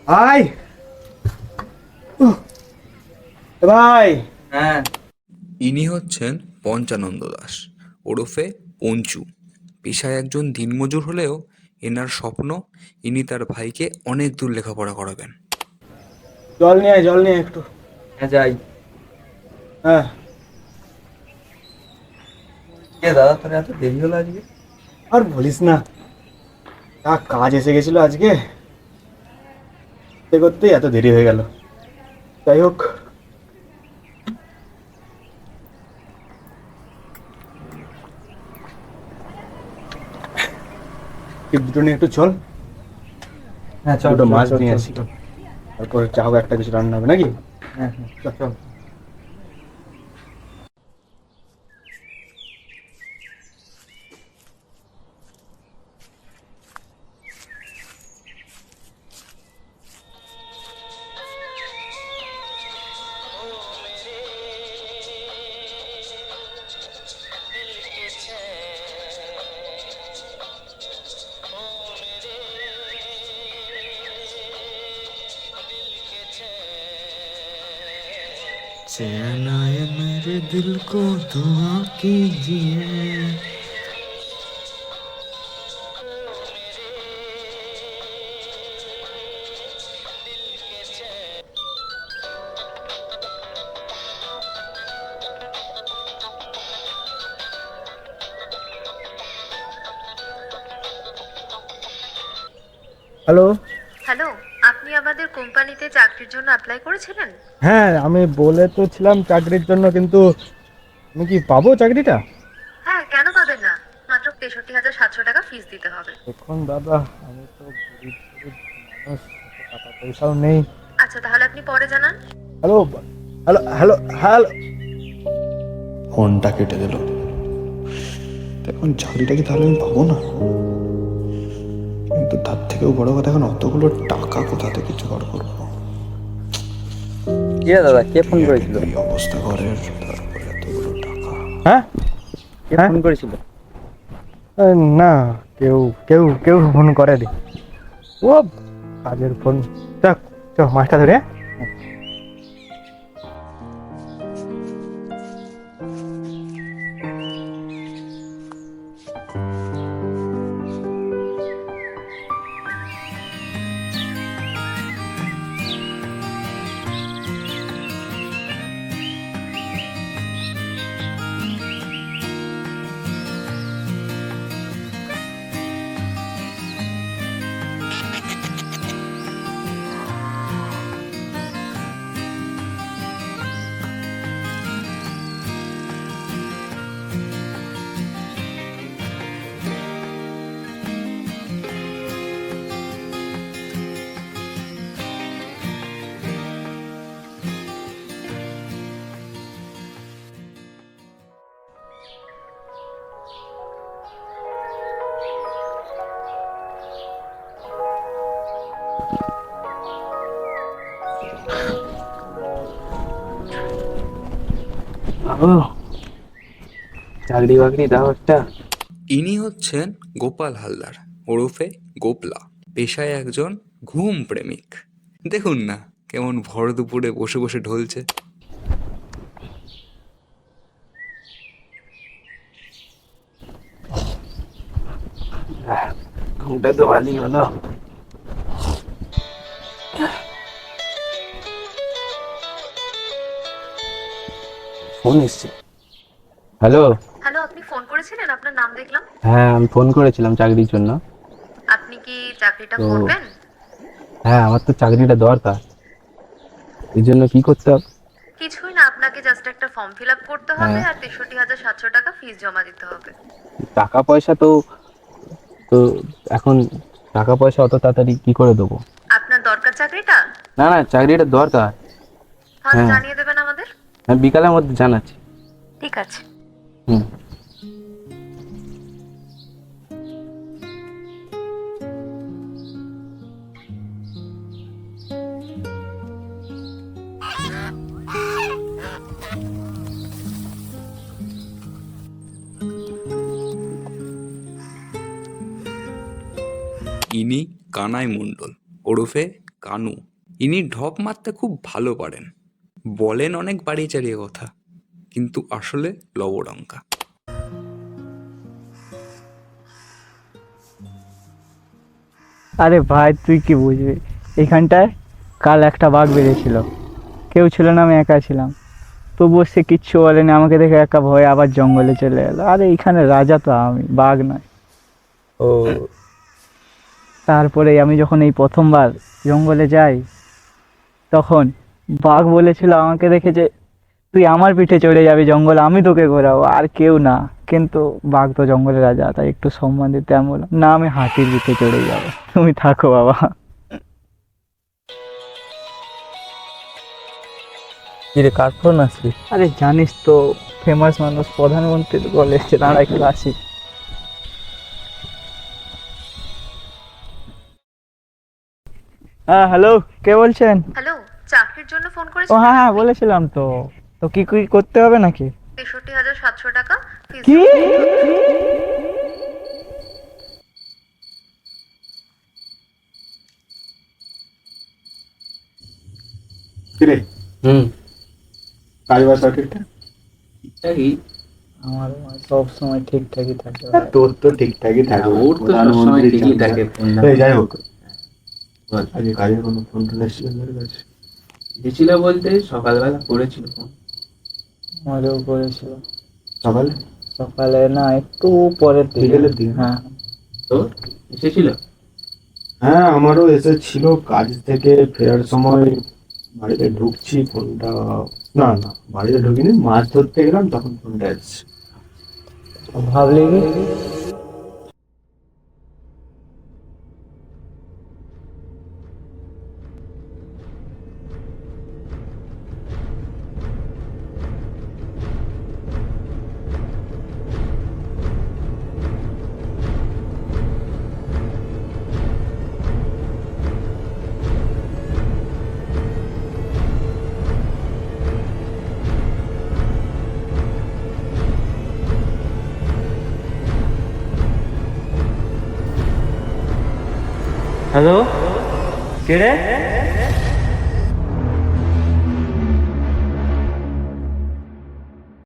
ভাই, ভাই। হ্যাঁ। ইনি হচ্ছেন পঞ্চানন্দ দাস, ওরফে পঞ্চু। পেশায় একজন দিনমজুর হলেও এনার স্বপ্ন ইনি তার ভাইকে অনেক দূর লেখাপড়া করাবেন। জল নিয়ে আয়, জল নিয়ে আয় একটু। হ্যাঁ, যাই। হ্যাঁ। কে দাদা, তোর এত দেরি হলো আজকে? আর বলিস না, যা কাজ এসে গেছিল আজকে, করতে করতেই এত দেরি হয়ে গেল। যাই হোক, টিপ দুটো নিয়ে একটু চল। হ্যাঁ, চল দুটো চল, মাছ চল, নিয়ে চল, আসি, চল। তারপর যা হোক একটা কিছু রান্না হবে নাকি। হ্যাঁ হ্যাঁ, চল। চল। चैन आए मेरे दिल को दुआ कीजिए। হ্যালো। হ্যালো, আপনি আমাদের কোম্পানিতে চাকরির জন্য অ্যাপ্লাই করেছিলেন? হ্যাঁ, আমি বলে তো ছিলাম চাকরির জন্য, কিন্তু আমি কি পাবো চাকরিটা? হ্যাঁ, কেন পাবেন না? মাত্র 63,700 টাকা ফিস দিতে হবে। দেখুন দাদা, আমি তো গরিব গরিব মানুষ, অত টাকা পয়সাও নেই। আচ্ছা, তাহলে আপনি পরে জানান। Hello, hello, hello, hello. ফোনটা কেটে দিল। এখন চাকরিটা কি তাহলে আমি পাবো না? কিন্তু তার থেকেও বড় কথা, এখন অতগুলো টাকা কোথা থেকে জোগাড় করবো? কে দাদা, কে ফোন করেছিল? এই অবস্থা ঘরের, তারপরে এতগুলো টাকা। হ্যাঁ, কে হ্যাঁ। ফোন করেছিল? না, কেউ কেউ কেউ ফোন করেনি। ও কাজের ফোন। চাক, চ মাছটা ধরে। চাকরি বাকরি দাও একটা। ইনি হচ্ছেন গোপাল হালদার, ওরফে গোপলা। পেশায় একজন ঘুম প্রেমিক। দেখুন না কেমন ভর দুপুরে বসে বসে ঢলছে। ঘুমটা তো ভালোই হলো। ফোন এসছে। হ্যালো। হ্যালো, আপনি ফোন করেছিলেন? আপনার নাম দেখলাম। হ্যাঁ, আমি ফোন করেছিলাম চাকরির জন্য। আপনি কি চাকরিটা তো করবেন? হ্যাঁ, আমার তো চাকরিটা দরকার। এই জন্য কি করতে হবে? কিছুই না, আপনাকে জাস্ট একটা ফর্ম ফিল আপ করতে হবে হ্যাঁ, আর 63,700 টাকা ফিস জমা দিতে হবে। টাকা পয়সা তো তো এখন টাকা পয়সা অত তাড়াতাড়ি কি করে দেবো? আপনার দরকার চাকরিটা? না না, চাকরিটা দরকার। তাহলে হ্যাঁ, জানিয়ে দেবেন আমাদের। আমি বিকালের মধ্যে জানাচ্ছি। ঠিক আছে। হুম। ইনি কানাই মণ্ডল, ওরফে কানু। ইনি ঢপ মারতে খুব ভালো পারেন, বলেন অনেক বাড়িয়ে চাড়িয়ে কথা, কিন্তু আসলে লবডঙ্কা। আরে ভাই তুই কি বুঝবি, এখানটায় কাল একটা বাঘ বেরিয়েছিল, কেউ ছিল না, আমি একা ছিলাম, তবুও সে কিচ্ছু বলেনি, আমাকে দেখে একা ভয়ে আবার জঙ্গলে চলে এলো। আরে এখানে রাজা তো আমি, বাঘ নয়। ও তারপরে আমি যখন এই প্রথমবার জঙ্গলে যাই, তখন বাঘ বলেছিল আমাকে দেখে যে তুই আমার পিঠে চড়ে যাবি জঙ্গলে, আমি তোকে ঘোরাবো, আর কেউ না। কিন্তু বাঘ তো জঙ্গলের রাজা, তাই একটু সম্মান দিতে আমি বললাম, না আমি হাতির পিঠে চড়ে যাবো, তুমি থাকো বাবা। কিরে, কার ফোন আসলি? আরে জানিস তো, ফেমাস মানুষ প্রধানমন্ত্রীর কল এসছে, দাঁড়া একটু আসি। হ্যাঁ হ্যালো, কে বলছেন? হ্যালো, চাকরির জন্য ফোন ও করেছিলেন হ্যাঁ হ্যাঁ আপনি? বলেছিলাম তো। তো কি কি করতে হবে নাকি? ৬৩,৭০০ টাকা ফিস। কি? কিরে, হুম, কাজ বাজ ঠিকঠাক? এই আমার সব সময় ঠিকঠাকই থাকে। তোর তো ঠিকঠাকই থাকে, ওর তো সবসময় ঠিকই থাকে। এই যাই হোক, আজকে কাজের কোনো ফোন টোন এসেছিল তোর কাছে? এসেছিল বলতে সকালবেলা করেছিল ফোন। আমারও করেছিল সকালে? সকালে না, একটু পরের দিকে। বিকেলের দিকে? হ্যাঁ তো এসেছিল? হ্যাঁ, আমারও এসেছিল। কাজ থেকে ফেরার সময় বাড়িতে ঢুকছি, ফোনটা, না না বাড়িতে ঢুকিনি, মাছ ধরতে গেলাম তখন ফোনটা এসছে। ভাবলি কি? হ্যালো, কে রে?